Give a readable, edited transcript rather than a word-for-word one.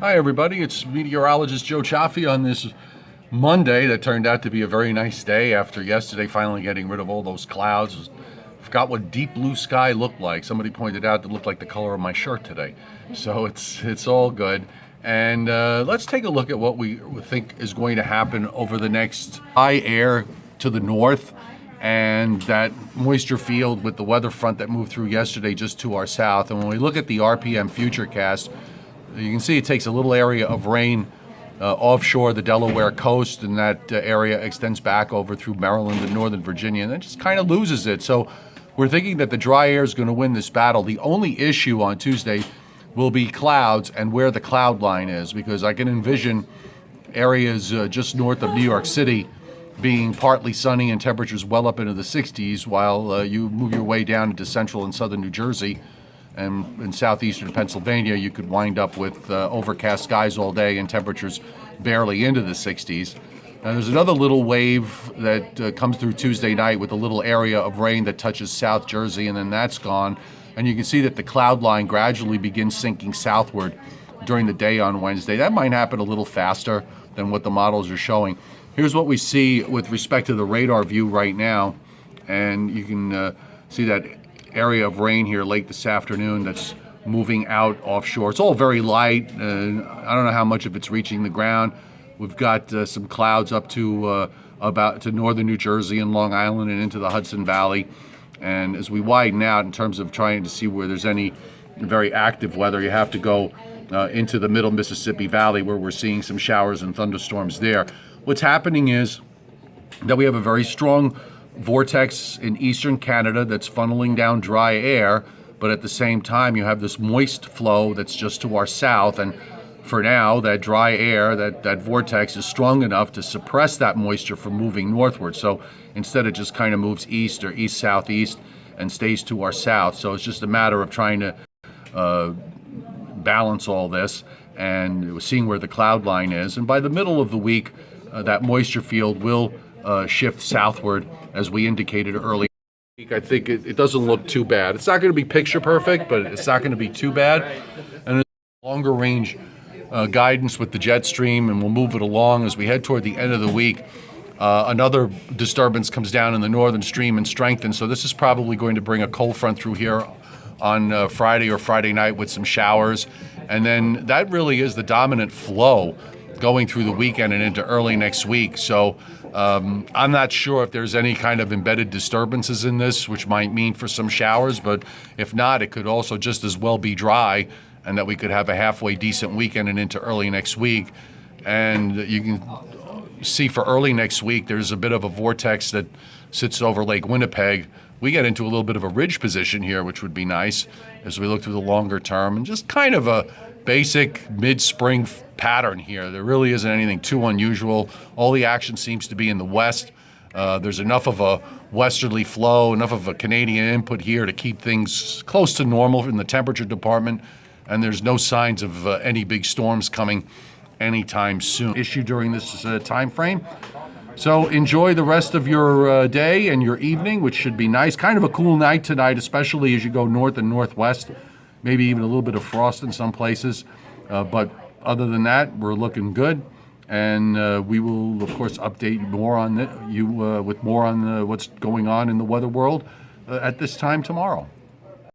Hi everybody, it's meteorologist Joe Cioffi on this Monday that turned out to be a very nice day after yesterday finally getting rid of all those clouds. Forgot what deep blue sky looked like. Somebody pointed out it looked like the color of my shirt today. So it's all good. And let's take a look at what we think is going to happen over the next high air to the north and that moisture field with the weather front that moved through yesterday just to our south. And when we look at the RPM futurecast, you can see it takes a little area of rain offshore the Delaware coast, and that area extends back over through Maryland and Northern Virginia, and then just kind of loses it. So we're thinking that the dry air is going to win this battle. The only issue on Tuesday will be clouds and where the cloud line is, because I can envision areas just north of New York City being partly sunny and temperatures well up into the 60s, while you move your way down into central and southern New Jersey. And in southeastern Pennsylvania, you could wind up with overcast skies all day and temperatures barely into the 60s. Now, there's another little wave that comes through Tuesday night with a little area of rain that touches South Jersey, and then that's gone. And you can see that the cloud line gradually begins sinking southward during the day on Wednesday. That might happen a little faster than what the models are showing. Here's what we see with respect to the radar view right now, and you can see that area of rain here late this afternoon that's moving out offshore. It's all very light. I don't know how much of it's reaching the ground. We've got some clouds up to about to northern New Jersey and Long Island and into the Hudson Valley. And as we widen out in terms of trying to see where there's any very active weather, you have to go into the middle Mississippi Valley, where we're seeing some showers and thunderstorms there. What's happening is that we have a very strong vortex in eastern Canada that's funneling down dry air, but at the same time you have this moist flow that's just to our south, and for now that dry air, that vortex is strong enough to suppress that moisture from moving northward. So instead it just kind of moves east or east-southeast and stays to our south. So it's just a matter of trying to balance all this and seeing where the cloud line is. And by the middle of the week, that moisture field will shift southward, as we indicated earlier. I think it doesn't look too bad. It's not going to be picture perfect, but it's not going to be too bad. And there's longer range guidance with the jet stream, and we'll move it along as we head toward the end of the week. Another disturbance comes down in the northern stream and strengthens, so this is probably going to bring a cold front through here on Friday or Friday night with some showers. And then that really is the dominant flow going through the weekend and into early next week. So I'm not sure if there's any kind of embedded disturbances in this, which might mean for some showers, but if not, it could also just as well be dry, and that we could have a halfway decent weekend and into early next week. And you can see for early next week, there's a bit of a vortex that sits over Lake Winnipeg. We get into a little bit of a ridge position here, which would be nice as we look through the longer term, and just kind of a basic mid-spring pattern here. There really isn't anything too unusual. All the action seems to be in the west. There's enough of a westerly flow, enough of a Canadian input here to keep things close to normal in the temperature department, and there's no signs of any big storms coming anytime soon. Issue during this time frame. So enjoy the rest of your day and your evening, which should be nice. Kind of a cool night tonight, especially as you go north and northwest. Maybe even a little bit of frost in some places. But other than that, we're looking good. And we will, of course, update more on with more on what's going on in the weather world at this time tomorrow.